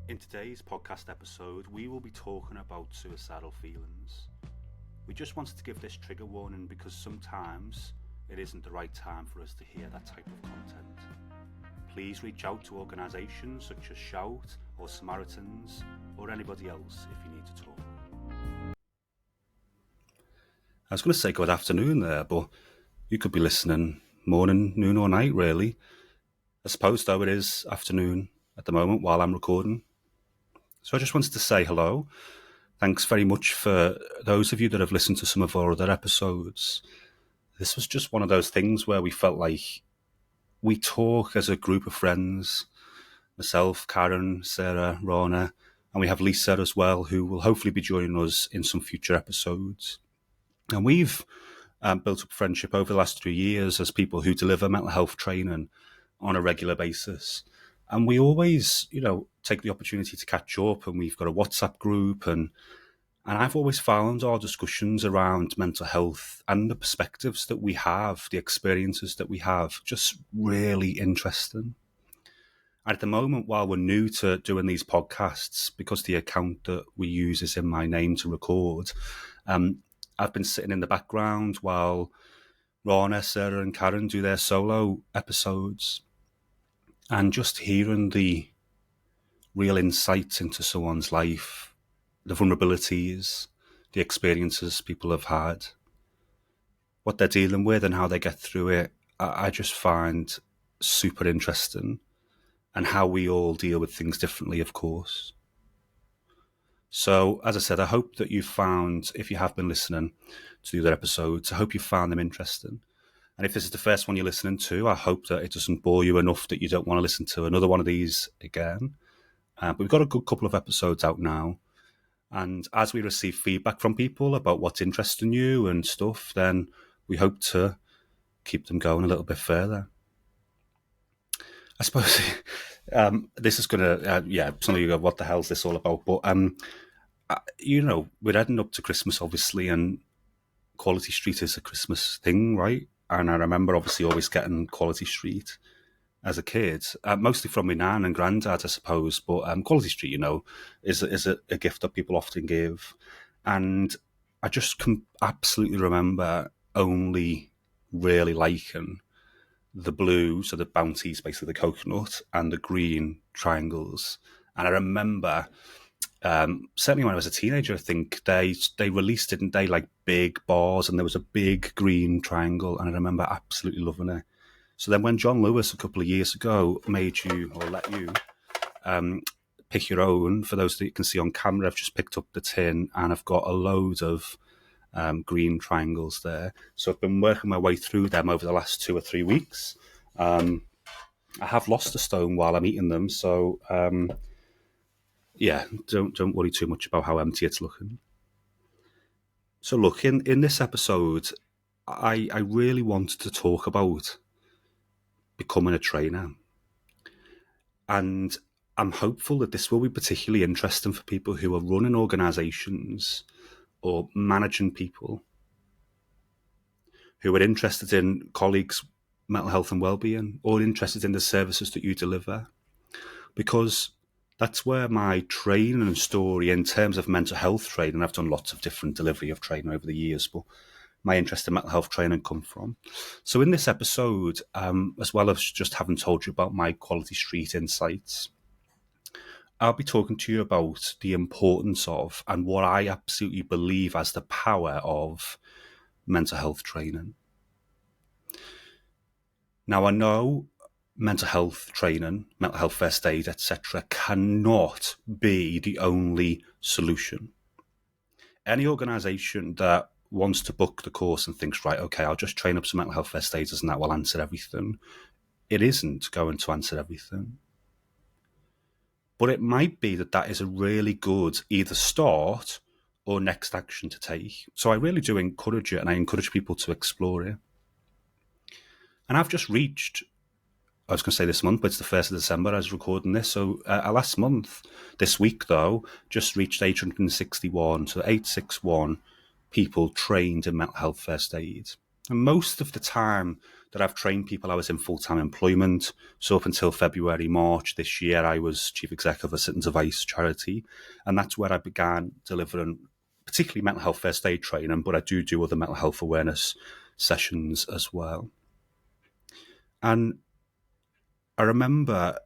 In today's podcast episode, we will be talking about suicidal feelings. We just wanted to give this trigger warning because sometimes it isn't the right time for us to hear that type of content. Please reach out to organisations such as Shout or Samaritans or anybody else if you need to talk. I was going to say good afternoon there, but you could be listening morning, noon or night really. I suppose though it is afternoon at the moment while I'm recording. So I just wanted to say hello. Thanks very much for those of you that have listened to some of our other episodes. This was just one of those things where we felt like we talk as a group of friends, myself, Karen, Sarah, Rana, and we have Lisa as well, who will hopefully be joining us in some future episodes. And we've built up friendship over the last 3 years as people who deliver mental health training on a regular basis. And we always, take the opportunity to catch up, and we've got a WhatsApp group, and I've always found our discussions around mental health and the perspectives that we have, the experiences that we have, just really interesting. And at the moment, while we're new to doing these podcasts, because the account that we use is in my name to record, I've been sitting in the background while Rana, Sarah and Karen do their solo episodes, and just hearing the real insights into someone's life, the vulnerabilities, the experiences people have had, what they're dealing with and how they get through it, I just find super interesting, and how we all deal with things differently, of course. So, as I said, I hope that you found, if you have been listening to the other episodes, I hope you found them interesting. And if this is the first one you're listening to, I hope that it doesn't bore you enough that you don't want to listen to another one of these again. But we've got a good couple of episodes out now. And as we receive feedback from people about what's interesting you and stuff, then we hope to keep them going a little bit further. I suppose this is going to, some of you go, what the hell is this all about? But, we're heading up to Christmas, obviously, and Quality Street is a Christmas thing, right? And I remember obviously always getting Quality Street as a kid, mostly from my nan and granddad, I suppose. But Quality Street, is a gift that people often give. And I just can absolutely remember only really liking the blue, so the bounties, basically the coconut, and the green triangles. And I remember, certainly when I was a teenager, I think they released, didn't they, like big bars, and there was a big green triangle, and I remember absolutely loving it. So then when John Lewis a couple of years ago made you, or let you, pick your own, for those that you can see on camera, I've just picked up the tin, and I've got a load of green triangles there. So I've been working my way through them over the last 2 or 3 weeks. I have lost a stone while I'm eating them, so don't worry too much about how empty it's looking. So look, in this episode, I really wanted to talk about becoming a trainer. And I'm hopeful that this will be particularly interesting for people who are running organisations or managing people, who are interested in colleagues' mental health and well-being, or interested in the services that you deliver. Because that's where my training and story in terms of mental health training, I've done lots of different delivery of training over the years, but my interest in mental health training come from. So in this episode, as well as just having told you about my Quality Street insights, I'll be talking to you about the importance of, and what I absolutely believe as the power of, mental health training. Now, I know mental health training, mental health first aid, etc., cannot be the only solution. Any organisation that wants to book the course and thinks, right, okay, I'll just train up some mental health first aiders and that will answer everything, it isn't going to answer everything. But it might be that is a really good either start or next action to take. So I really do encourage it, and I encourage people to explore it. And I've just reached, I was going to say this month, but it's the 1st of December I was recording this. So last month, this week though, just reached 861, so 861 people trained in mental health first aid. And most of the time, that I've trained people. I was in full-time employment. So up until February, March this year, I was chief exec of a Citizens Advice charity. And that's where I began delivering particularly mental health first aid training, but I do other mental health awareness sessions as well. And I remember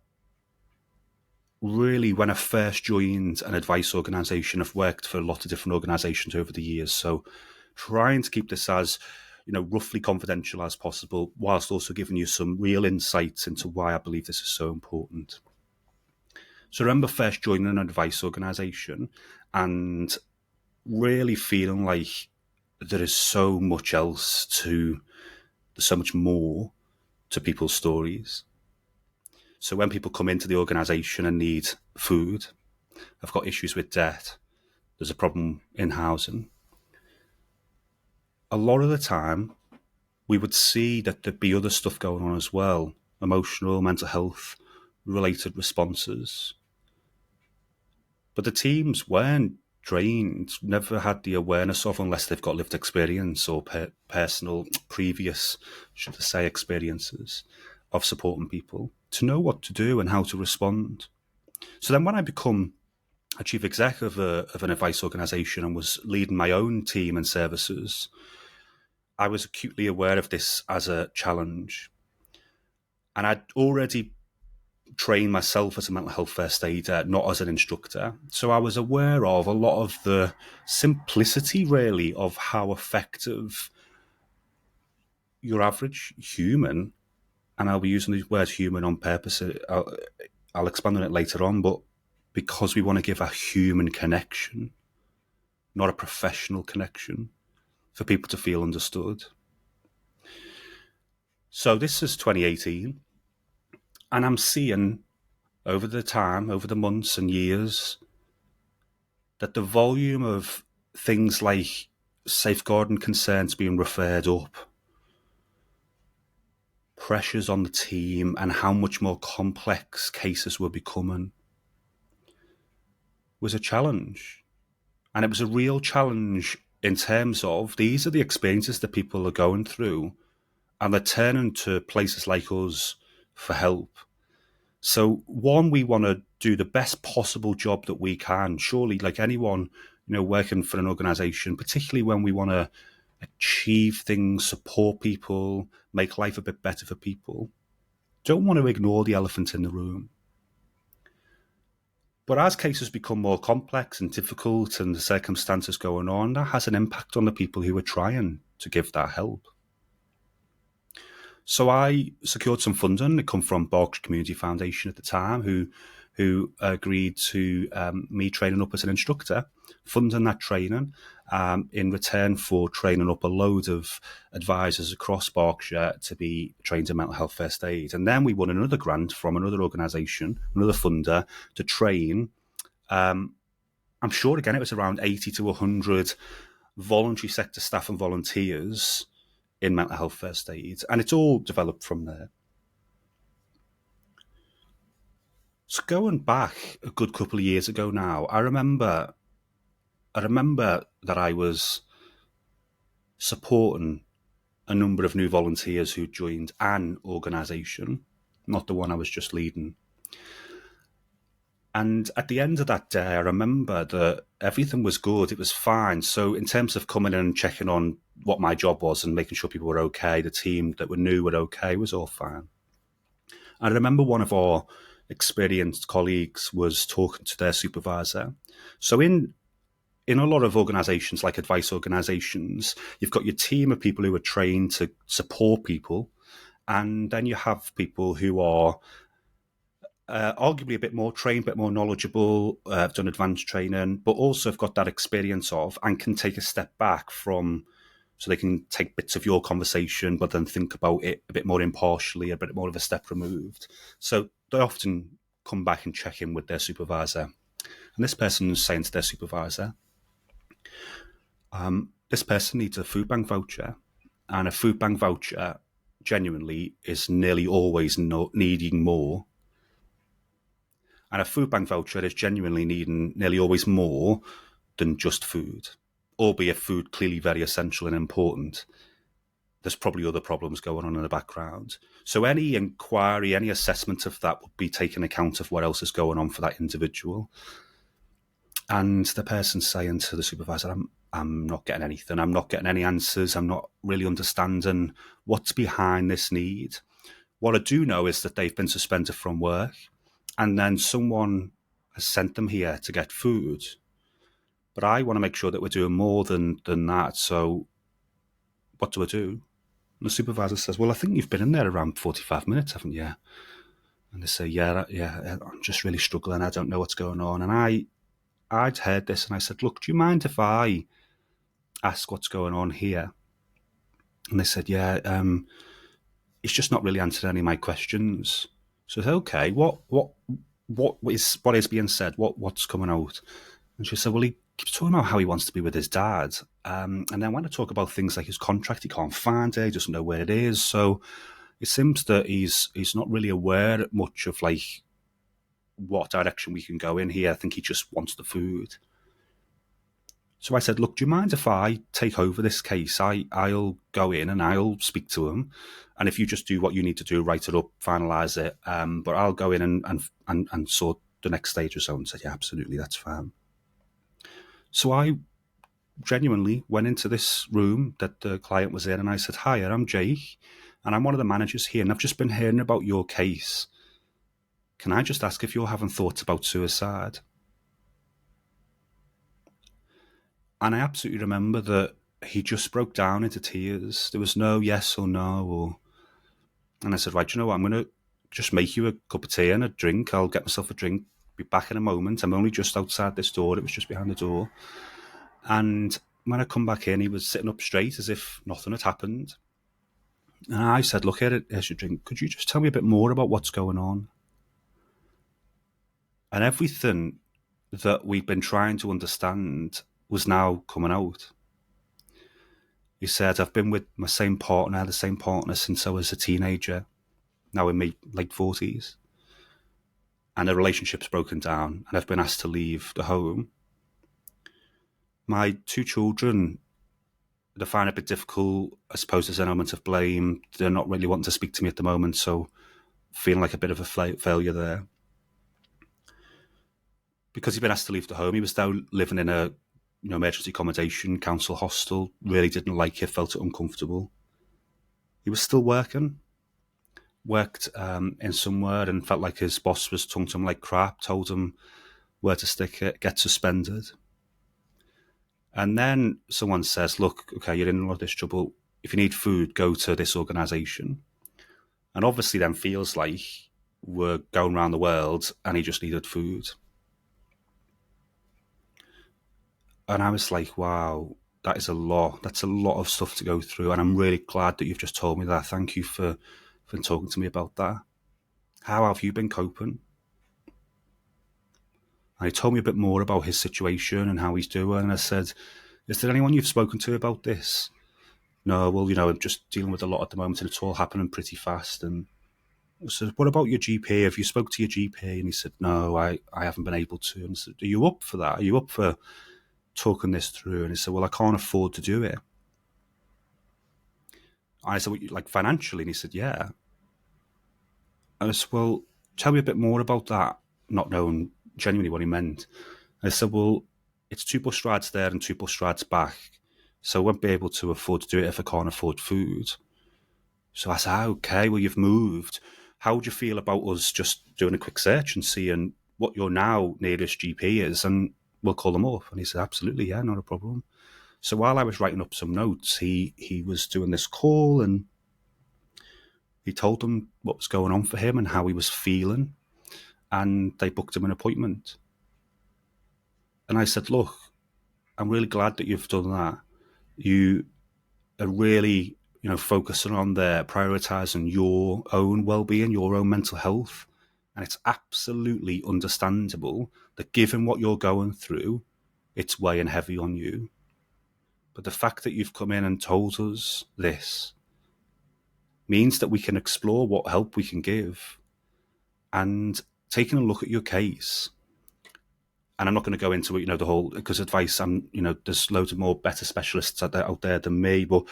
really when I first joined an advice organisation, I've worked for a lot of different organisations over the years. So trying to keep this as roughly confidential as possible, whilst also giving you some real insights into why I believe this is so important. So I remember first joining an advice organisation and really feeling like there is so much else there's so much more to people's stories. So when people come into the organisation and need food, have got issues with debt, there's a problem in housing, a lot of the time we would see that there'd be other stuff going on as well, emotional, mental health related responses. But the teams weren't trained, never had the awareness of, unless they've got lived experience or personal previous, should I say, experiences of supporting people, to know what to do and how to respond. So then when I become a chief exec of an advice organisation and was leading my own team and services, I was acutely aware of this as a challenge. And I'd already trained myself as a mental health first aider, not as an instructor. So I was aware of a lot of the simplicity, really, of how effective your average human, and I'll be using the word human on purpose, I'll expand on it later on, but because we want to give a human connection, not a professional connection, for people to feel understood. So this is 2018, and I'm seeing over the months and years, that the volume of things like safeguarding concerns being referred up, pressures on the team, and how much more complex cases were becoming was a challenge. And it was a real challenge in terms of these are the experiences that people are going through, and they're turning to places like us for help. So one, we want to do the best possible job that we can. Surely, like anyone, working for an organisation, particularly when we want to achieve things, support people, make life a bit better for people, don't want to ignore the elephant in the room. But as cases become more complex and difficult and the circumstances going on, that has an impact on the people who are trying to give that help. So I secured some funding. It come from Berkshire Community Foundation at the time, who agreed to me training up as an instructor, funding that training in return for training up a load of advisors across Berkshire to be trained in mental health first aid. And then we won another grant from another organisation, another funder, to train, I'm sure again it was around 80 to 100 voluntary sector staff and volunteers in mental health first aid. And it's all developed from there. So going back a good couple of years ago now, I remember that I was supporting a number of new volunteers who joined an organisation, not the one I was just leading. And at the end of that day, I remember that everything was good. It was fine. So in terms of coming in and checking on what my job was and making sure people were okay, the team that were new were okay, was all fine. I remember one of our experienced colleagues was talking to their supervisor. So in a lot of organisations, like advice organisations, you've got your team of people who are trained to support people, and then you have people who are arguably a bit more trained, a bit more knowledgeable, have done advanced training, but also have got that experience of and can take a step back from, so they can take bits of your conversation, but then think about it a bit more impartially, a bit more of a step removed. So they often come back and check in with their supervisor. And this person is saying to their supervisor, this person needs a food bank voucher, and a food bank voucher genuinely is nearly always needing more. And a food bank voucher is genuinely needing nearly always more than just food, albeit food clearly very essential and important. there's probably other problems going on in the background. So any inquiry, any assessment of that would be taking account of what else is going on for that individual. And the person's saying to the supervisor, I'm not getting anything. I'm not getting any answers. I'm not really understanding what's behind this need. What I do know is that they've been suspended from work, and then someone has sent them here to get food. But I want to make sure that we're doing more than that. So what do I do? And the supervisor says, well, I think you've been in there around 45 minutes, haven't you? And they say, yeah, I'm just really struggling. I don't know what's going on. And I'd heard this and I said, look, do you mind if I ask what's going on here? And they said, yeah, it's just not really answered any of my questions. So I said, okay, what is being said? What's coming out? And she said, well, he keeps talking about how he wants to be with his dad. And then when I talk about things like his contract, he can't find it, he doesn't know where it is. So it seems that he's not really aware much of like what direction we can go in here. I think he just wants the food. So I said, look, do you mind if I take over this case? I'll go in and I'll speak to him. And if you just do what you need to do, write it up, finalise it. But I'll go in and sort the next stage or so. And said, yeah, absolutely, that's fine. So I genuinely went into this room that the client was in and I said, hi, I'm Jake and I'm one of the managers here and I've just been hearing about your case. Can I just ask if you're having thoughts about suicide? And I absolutely remember that he just broke down into tears. There was no yes or no. And I said, right, you know what? I'm going to just make you a cup of tea and a drink. I'll get myself a drink, be back in a moment. I'm only just outside this door. It was just behind the door. And when I come back in, he was sitting up straight as if nothing had happened. And I said, look, here's your drink. Could you just tell me a bit more about what's going on? And everything that we'd been trying to understand was now coming out. He said, I've been with the same partner since I was a teenager, now in my late 40s. And the relationship's broken down and I've been asked to leave the home. My two children, they find it a bit difficult. I suppose there's an element of blame. They're not really wanting to speak to me at the moment, so feeling like a bit of a failure there. Because he'd been asked to leave the home, he was now living in a emergency accommodation, council hostel, really didn't like it, felt it uncomfortable. He was still worked in somewhere and felt like his boss was talking to him like crap, told him where to stick it, get suspended. And then someone says, look, okay, you're in a lot of this trouble. If you need food, go to this organisation. And obviously then feels like we're going around the world and he just needed food. And I was like, wow, that is a lot. That's a lot of stuff to go through. And I'm really glad that you've just told me that. Thank you for talking to me about that. How have you been coping? And he told me a bit more about his situation and how he's doing. And I said, is there anyone you've spoken to about this? No, well, I'm just dealing with a lot at the moment and it's all happening pretty fast. And I said, what about your GP? Have you spoke to your GP? And he said, no, I haven't been able to. And I said, are you up for that? Are you up for talking this through? And he said, well, I can't afford to do it. I said, well, like financially? And he said, yeah. And I said, well, tell me a bit more about that, not knowing genuinely what he meant. And I said, well, it's 2 bus rides there and 2 bus rides back. So I won't be able to afford to do it if I can't afford food. So I said, okay, well, you've moved. How would you feel about us just doing a quick search and seeing what your now nearest GP is? And we'll call them up. And he said, absolutely, yeah, not a problem. So while I was writing up some notes, he was doing this call and he told them what was going on for him and how he was feeling. And they booked him an appointment. And I said, look, I'm really glad that you've done that. You are really, focusing on there, prioritising your own well-being, your own mental health. And it's absolutely understandable that given what you're going through, it's weighing heavy on you. But the fact that you've come in and told us this means that we can explore what help we can give. And taking a look at your case, and I'm not going to go into it, the whole, because advice, there's loads of more better specialists out there than me, but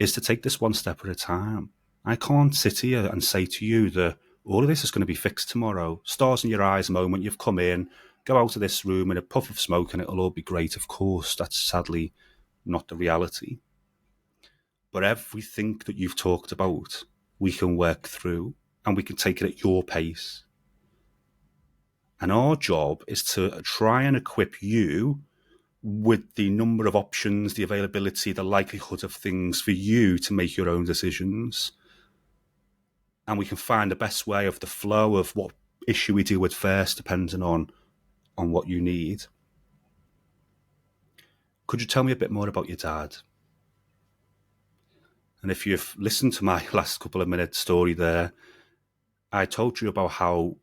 is to take this one step at a time. I can't sit here and say to you that all of this is going to be fixed tomorrow. Stars in your eyes moment, you've come in, go out of this room in a puff of smoke and it'll all be great. Of course, that's sadly not the reality. But everything that you've talked about, we can work through and we can take it at your pace. And our job is to try and equip you with the number of options, the availability, the likelihood of things for you to make your own decisions. And we can find the best way of the flow of what issue we deal with first, depending on what you need. Could you tell me a bit more about your dad? And if you've listened to my last couple of minutes story there, I told you about how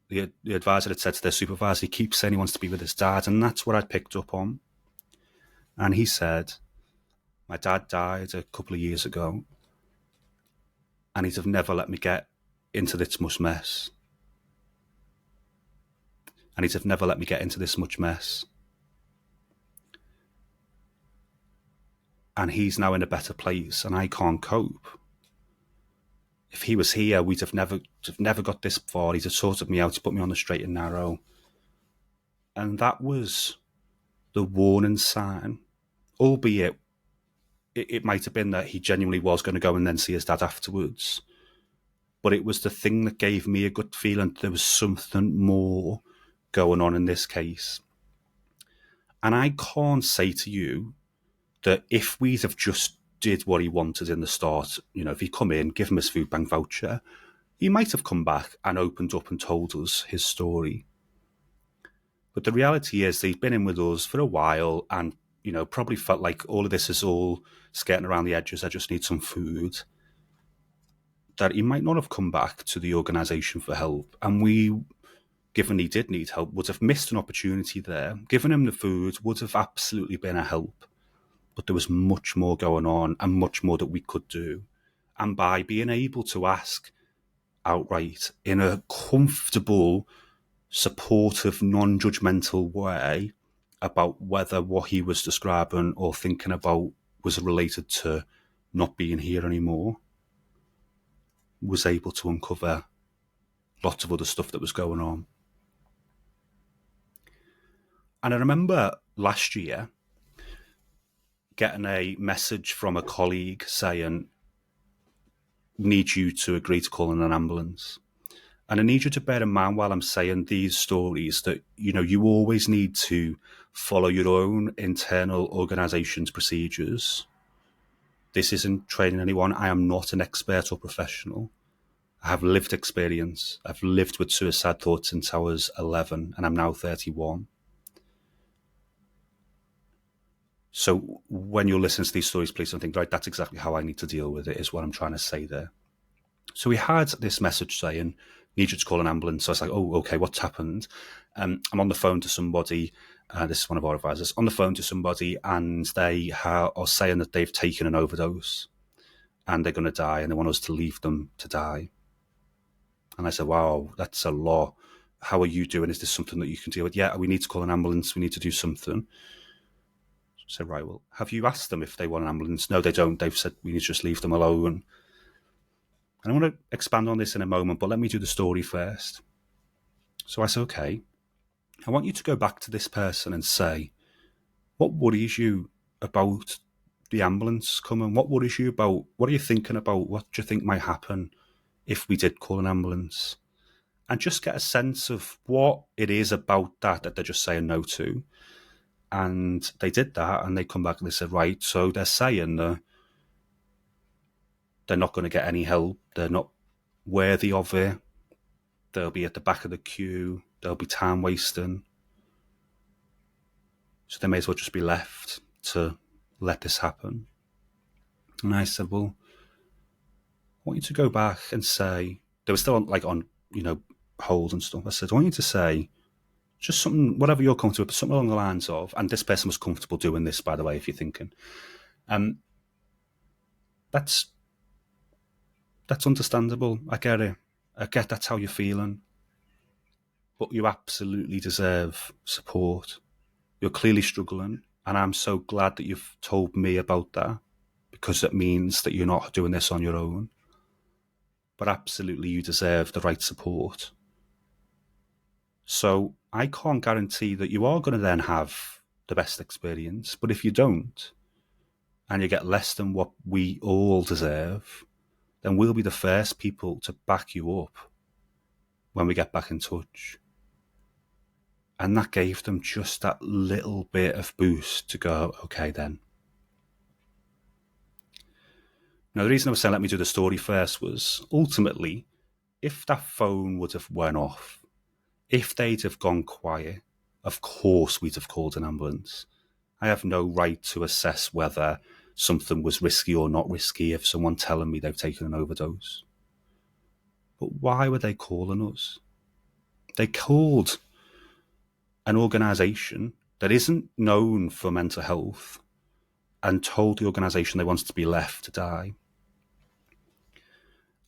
the advisor had said to their supervisor, he keeps saying he wants to be with his dad, and that's what I picked up on. And he said, my dad died a couple of years ago, and he'd have never let me get into this much mess. And he'd have never let me get into this much mess. And he's now in a better place, and I can't cope. If he was here, we'd have never got this far. He'd have sorted me out, put me on the straight and narrow. And that was the warning sign, albeit it might have been that he genuinely was going to go and then see his dad afterwards. But it was the thing that gave me a good feeling there was something more going on in this case. And I can't say to you that if we'd have just did what he wanted in the start, if he'd come in, give him his food bank voucher, he might have come back and opened up and told us his story. But the reality is he's been in with us for a while and, probably felt like all of this is all skirting around the edges. I just need some food. That he might not have come back to the organisation for help. And we, given he did need help, would have missed an opportunity there. Giving him the food would have absolutely been a help. But there was much more going on and much more that we could do. And by being able to ask outright in a comfortable, supportive, non-judgemental way about whether what he was describing or thinking about was related to not being here anymore, was able to uncover lots of other stuff that was going on. And I remember last year getting a message from a colleague saying, need you to agree to call in an ambulance. And I need you to bear in mind while I'm saying these stories that, you always need to follow your own internal organisation's procedures. This isn't training anyone. I am not an expert or professional. I have lived experience. I've lived with suicide thoughts since I was 11 and I'm now 31. So when you're listening to these stories, please don't think, right, that's exactly how I need to deal with it, is what I'm trying to say there. So we had this message saying, need you to call an ambulance. So I was like, oh, okay, what's happened? I'm on the phone to somebody, this is one of our advisors, on the phone to somebody, and they are saying that they've taken an overdose and they're going to die and they want us to leave them to die. And I said, wow, that's a lot. How are you doing? Is this something that you can deal with? Yeah, we need to call an ambulance. We need to do something. So, right, well, have you asked them if they want an ambulance? No, they don't. They've said we need to just leave them alone. And I want to expand on this in a moment, but let me do the story first. So I said, okay, I want you to go back to this person and say, what worries you about the ambulance coming? What worries you about? What are you thinking about? What do you think might happen if we did call an ambulance? And just get a sense of what it is about that they're just saying no to. And they did that, and they come back and they said, right, so they're saying they're not going to get any help. They're not worthy of it. They'll be at the back of the queue. They'll be time wasting. So they may as well just be left to let this happen. And I said, well, I want you to go back and say, they were still on hold and stuff. I said, I want you to say, just something, whatever you're comfortable with, something along the lines of, and this person was comfortable doing this, by the way, if you're thinking, that's understandable. I get it. I get that's how you're feeling. But you absolutely deserve support. You're clearly struggling, and I'm so glad that you've told me about that, because it means that you're not doing this on your own. But absolutely, you deserve the right support. So I can't guarantee that you are going to then have the best experience. But if you don't, and you get less than what we all deserve, then we'll be the first people to back you up when we get back in touch. And that gave them just that little bit of boost to go, okay then. Now, the reason I was saying let me do the story first was ultimately, if that phone would have went off, if they'd have gone quiet, of course we'd have called an ambulance. I have no right to assess whether something was risky or not risky if someone telling me they've taken an overdose. But why were they calling us? They called an organisation that isn't known for mental health and told the organisation they wanted to be left to die.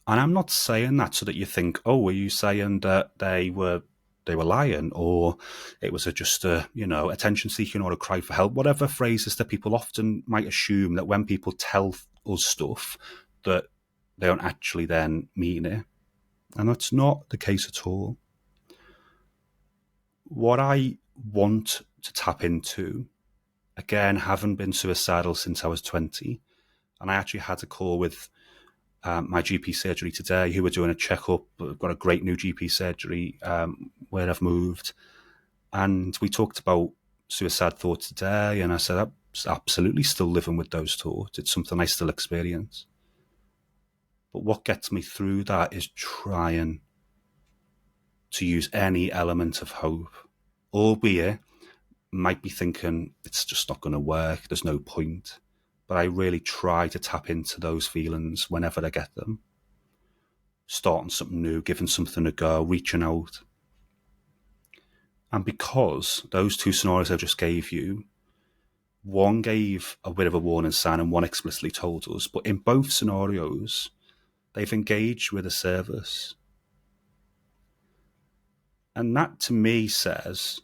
And I'm not saying that so that you think, oh, are you saying that they were lying, or it was just a attention seeking or a cry for help, whatever phrases that people often might assume that when people tell us stuff that they don't actually then mean it. And that's not the case at all. What I want to tap into, again, having been suicidal since I was 20, and I actually had a call with my GP surgery today, who were doing a checkup. I've got a great new GP surgery where I've moved. And we talked about suicide thoughts today. And I said, I'm absolutely still living with those thoughts. It's something I still experience. But what gets me through that is trying to use any element of hope, albeit might be thinking it's just not going to work. There's no point. But I really try to tap into those feelings whenever I get them. Starting something new, giving something a go, reaching out. And because those two scenarios I just gave you, one gave a bit of a warning sign and one explicitly told us, but in both scenarios, they've engaged with a service. And that to me says,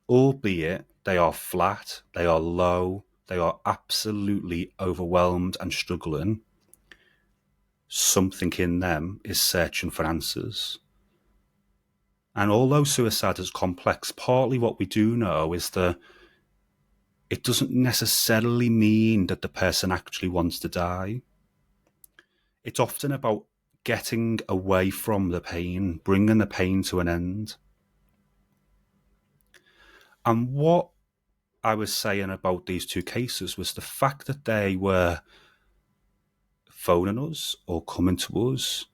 albeit they are flat, they are low, they are absolutely overwhelmed and struggling, something in them is searching for answers. And although suicide is complex, partly what we do know is that it doesn't necessarily mean that the person actually wants to die. It's often about getting away from the pain, bringing the pain to an end. And what I was saying about these two cases was the fact that they were phoning us or coming to us,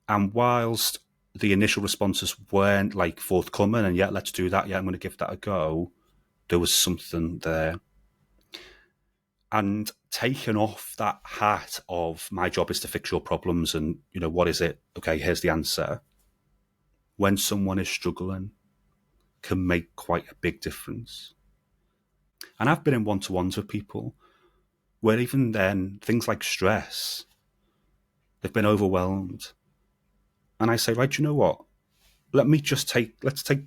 and whilst the initial responses weren't like forthcoming and yeah, let's do that, yeah, I'm going to give that a go, there was something there. And taking off that hat of my job is to fix your problems and, what is it? Okay, here's the answer. When someone is struggling, can make quite a big difference. And I've been in one-to-ones with people where even then, things like stress, they've been overwhelmed. And I say, right, you know what? Let's take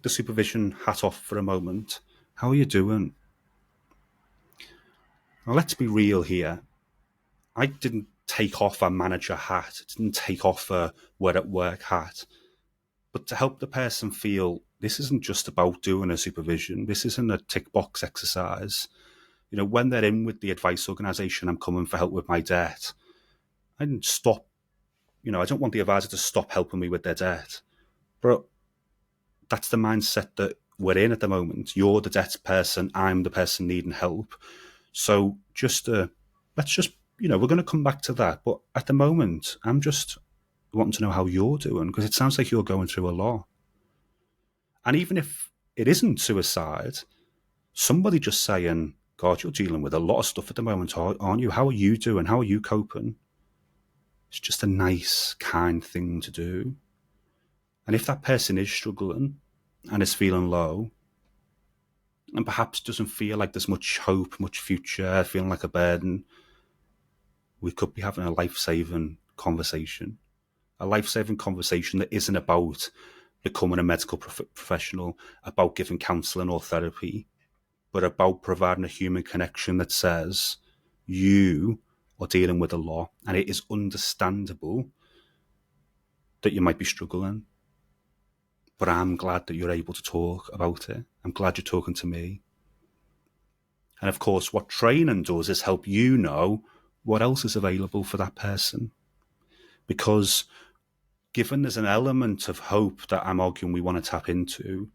the supervision hat off for a moment. How are you doing? Now, let's be real here. I didn't take off a manager hat. I didn't take off a we're at work hat. But to help the person feel this isn't just about doing a supervision. This isn't a tick box exercise. When they're in with the advice organisation, I'm coming for help with my debt. I didn't stop. I don't want the advisor to stop helping me with their debt. But that's the mindset that we're in at the moment. You're the debt person. I'm the person needing help. So let's just, we're going to come back to that. But at the moment, I'm just wanting to know how you're doing, because it sounds like you're going through a lot. And even if it isn't suicide, somebody just saying, God, you're dealing with a lot of stuff at the moment, aren't you? How are you doing? How are you coping? It's just a nice, kind thing to do. And if that person is struggling and is feeling low, and perhaps doesn't feel like there's much hope, much future, feeling like a burden, we could be having a life-saving conversation. A life-saving conversation that isn't about becoming a medical professional, about giving counselling or therapy, but about providing a human connection that says, you or dealing with a lot, and it is understandable that you might be struggling. But I'm glad that you're able to talk about it. I'm glad you're talking to me. And of course, what training does is help you know what else is available for that person. Because given there's an element of hope that I'm arguing we want to tap into,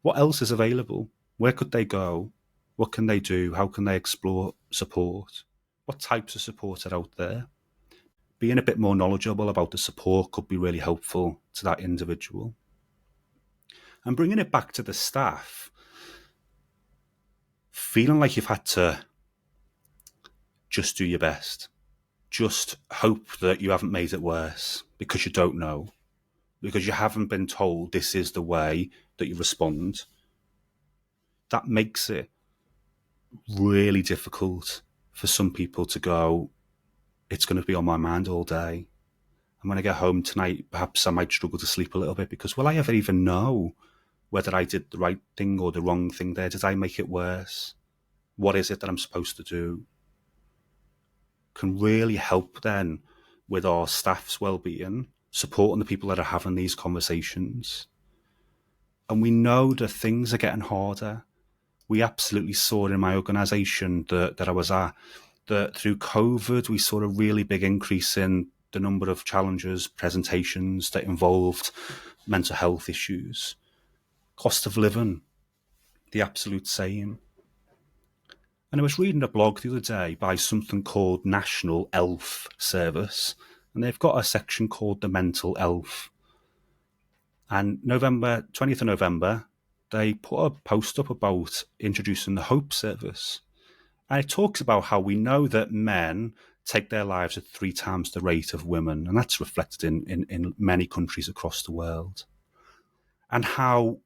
what else is available? Where could they go? What can they do? How can they explore support? What types of support are out there? Being a bit more knowledgeable about the support could be really helpful to that individual. And bringing it back to the staff, feeling like you've had to just do your best, just hope that you haven't made it worse because you don't know, because you haven't been told this is the way that you respond, that makes it really difficult for some people to go, it's going to be on my mind all day. And when I get home tonight, perhaps I might struggle to sleep a little bit because will I ever even know whether I did the right thing or the wrong thing there? Did I make it worse? What is it that I'm supposed to do? Can really help then with our staff's well-being, supporting the people that are having these conversations. And we know that things are getting harder. We absolutely saw it in my organisation that I was at, that through COVID, we saw a really big increase in the number of challenges, presentations that involved mental health issues. Cost of living, the absolute same. And I was reading a blog the other day by something called National Health Service, and they've got a section called the Mental Health. And 20th of November, they put a post up about introducing the Hope Service. And it talks about how we know that men take their lives at 3 times the rate of women, and that's reflected in many countries across the world. And how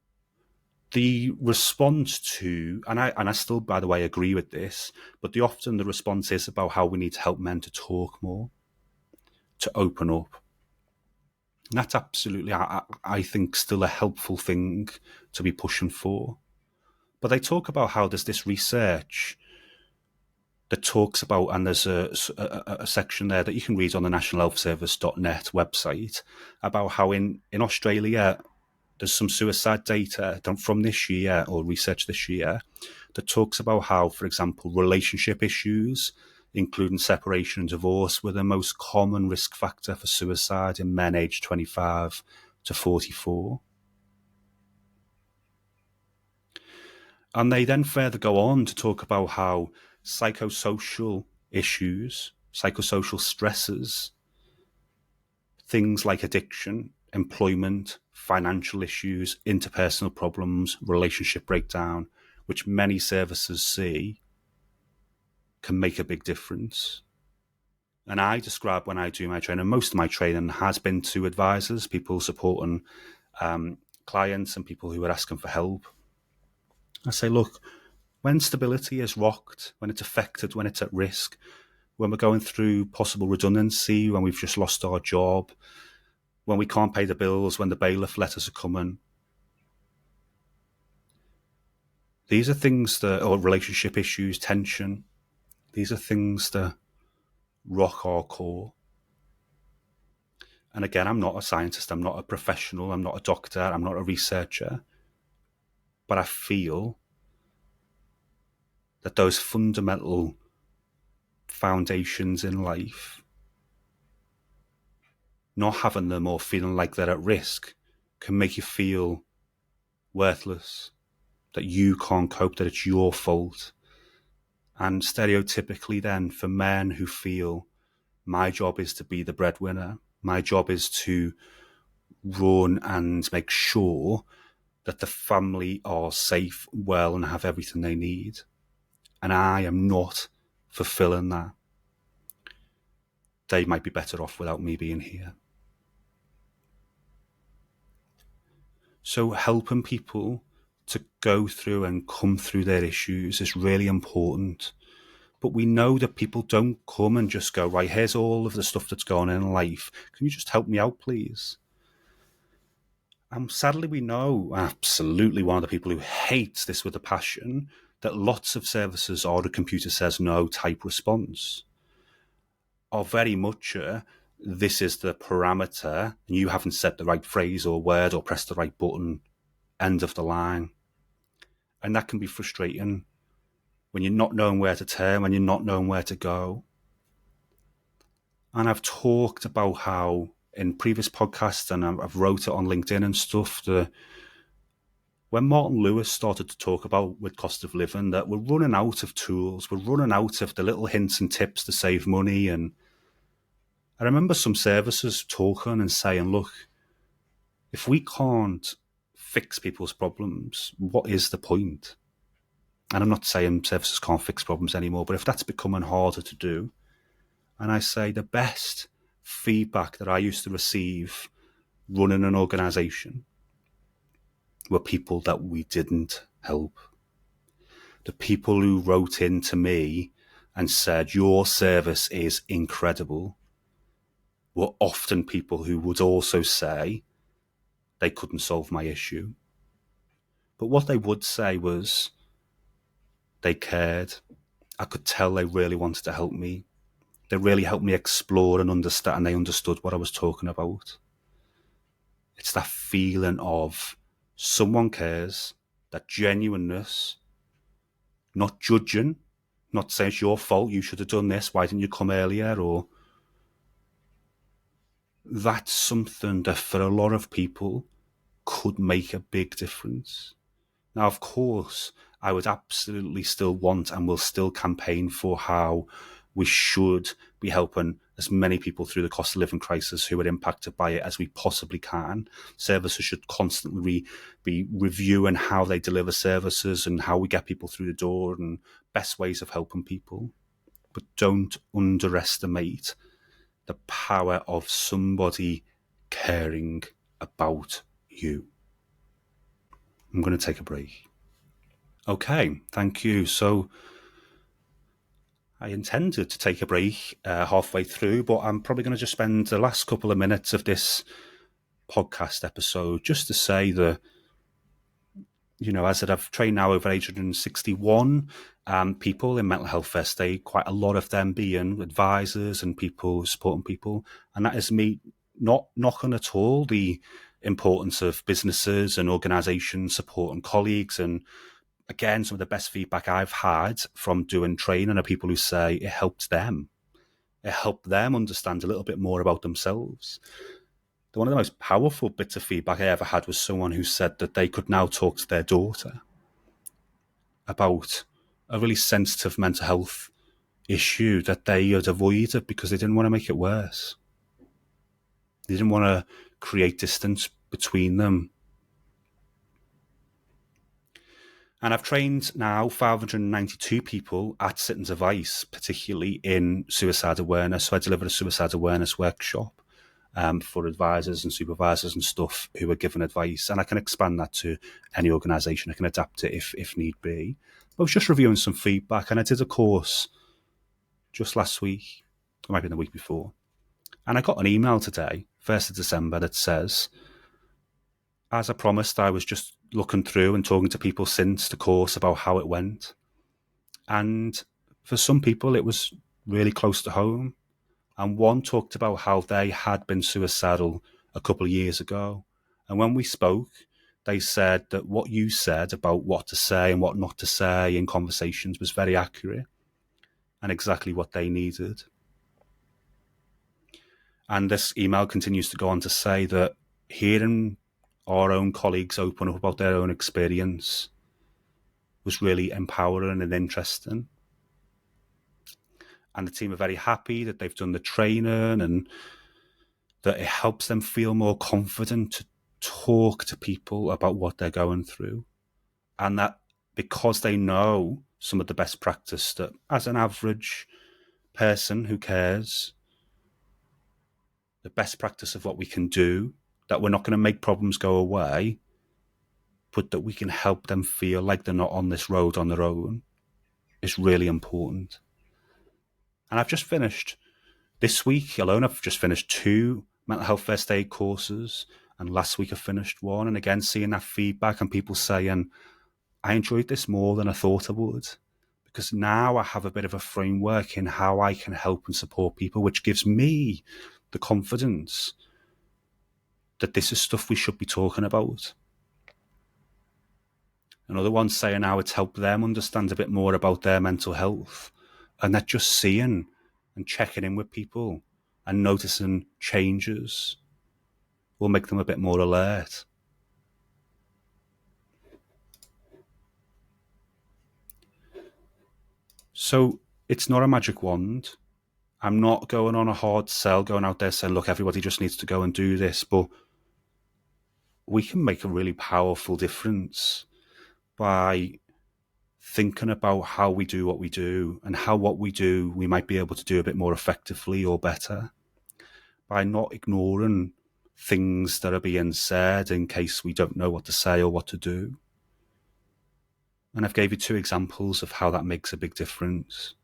the response to, and I still, by the way, agree with this, but often the response is about how we need to help men to talk more, to open up. And that's absolutely, I think, still a helpful thing to be pushing for. But they talk about how there's this research that talks about, and there's a section there that you can read on the nationalhealthservice.net website about how in Australia, there's some suicide data from this year or research this year that talks about how, for example, relationship issues, including separation and divorce, were the most common risk factor for suicide in men aged 25 to 44. And they then further go on to talk about how psychosocial issues, psychosocial stresses, things like addiction, employment, financial issues, interpersonal problems, relationship breakdown, which many services see, can make a big difference. And I describe when I do my training, most of my training has been to advisors, people supporting clients and people who are asking for help. I say, look, when stability is rocked, when it's affected, when it's at risk, when we're going through possible redundancy, when we've just lost our job, when we can't pay the bills, when the bailiff letters are coming. These are things that, or relationship issues, tension, these are things that rock our core. And again, I'm not a scientist, I'm not a professional, I'm not a doctor, I'm not a researcher, but I feel that those fundamental foundations in life, not having them or feeling like they're at risk, can make you feel worthless, that you can't cope, that it's your fault. And stereotypically then, for men who feel my job is to be the breadwinner, my job is to run and make sure that the family are safe, well, and have everything they need, and I am not fulfilling that, they might be better off without me being here. So helping people to go through and come through their issues is really important. But we know that people don't come and just go, right, here's all of the stuff that's going on in life. Can you just help me out, please? And sadly, we know, absolutely one of the people who hates this with a passion, that lots of services are a computer says no type response. are very much this is the parameter, and you haven't said the right phrase or word or pressed the right button, end of the line. And that can be frustrating when you're not knowing where to turn, when you're not knowing where to go. And I've talked about how in previous podcasts, and I've wrote it on LinkedIn and stuff, when Martin Lewis started to talk about with cost of living, that we're running out of tools, we're running out of the little hints and tips to save money. And I remember some services talking and saying, look, if we can't fix people's problems, what is the point? And I'm not saying services can't fix problems anymore, but if that's becoming harder to do, and I say the best feedback that I used to receive running an organisation were people that we didn't help. The people who wrote in to me and said, your service is incredible, were often people who would also say they couldn't solve my issue. But what they would say was they cared. I could tell they really wanted to help me. They really helped me explore and understand, and they understood what I was talking about. It's that feeling of someone cares, that genuineness, not judging, not saying it's your fault, you should have done this, why didn't you come earlier? Or that's something that for a lot of people could make a big difference. Now, of course, I would absolutely still want and will still campaign for how we should be helping as many people through the cost of living crisis who are impacted by it as we possibly can. Services should constantly be reviewing how they deliver services and how we get people through the door and best ways of helping people. But don't underestimate the power of somebody caring about you. I'm going to take a break. Okay, thank you. So I intended to take a break halfway through, but I'm probably going to just spend the last couple of minutes of this podcast episode just to say that, you know, as I've trained now over 861 people in mental health first aid, quite a lot of them being advisors and people supporting people. And that is me not knocking at all the importance of businesses and organisations supporting colleagues. And again, some of the best feedback I've had from doing training are people who say it helped them. It helped them understand a little bit more about themselves. One of the most powerful bits of feedback I ever had was someone who said that they could now talk to their daughter about a really sensitive mental health issue that they had avoided because they didn't want to make it worse. They didn't want to create distance between them. And I've trained now 592 people at Sit-ins Advice, particularly in suicide awareness. So I delivered a suicide awareness workshop for advisors and supervisors and stuff who are giving advice. And I can expand that to any organisation. I can adapt it if need be. But I was just reviewing some feedback, and I did a course just last week, or maybe the week before. And I got an email today, 1st of December, that says, as I promised, I was just looking through and talking to people since the course about how it went. And for some people, it was really close to home. And one talked about how they had been suicidal a couple of years ago. And when we spoke, they said that what you said about what to say and what not to say in conversations was very accurate and exactly what they needed. And this email continues to go on to say that hearing our own colleagues open up about their own experience was really empowering and interesting. And the team are very happy that they've done the training and that it helps them feel more confident to talk to people about what they're going through. And that because they know some of the best practice that as an average person who cares, the best practice of what we can do, that we're not going to make problems go away, but that we can help them feel like they're not on this road on their own, is really important. And I've just finished, this week alone, I've just finished 2 mental health first aid courses, and last week I finished one. And again, seeing that feedback and people saying, I enjoyed this more than I thought I would, because now I have a bit of a framework in how I can help and support people, which gives me the confidence that this is stuff we should be talking about. Another one saying how it's helped them understand a bit more about their mental health, and that just seeing and checking in with people and noticing changes will make them a bit more alert. So it's not a magic wand. I'm not going on a hard sell, going out there saying, look, everybody just needs to go and do this. But we can make a really powerful difference by thinking about how we do what we do, and how what we do we might be able to do a bit more effectively or better, by not ignoring things that are being said in case we don't know what to say or what to do. And I've gave you 2 examples of how that makes a big difference.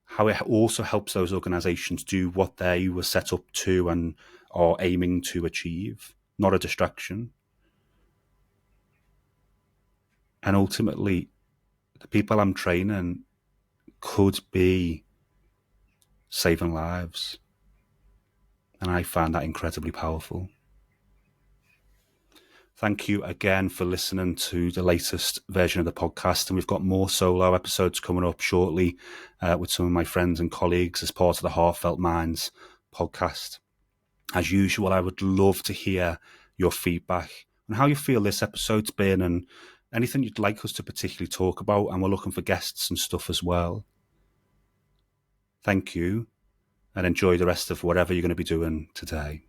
How it also helps those organisations do what they were set up to and are aiming to achieve, not a distraction. And ultimately, the people I'm training could be saving lives. And I find that incredibly powerful. Thank you again for listening to the latest version of the podcast. And we've got more solo episodes coming up shortly with some of my friends and colleagues as part of the Heartfelt Minds podcast. As usual, I would love to hear your feedback on how you feel this episode's been and anything you'd like us to particularly talk about. And we're looking for guests and stuff as well. Thank you, and enjoy the rest of whatever you're going to be doing today.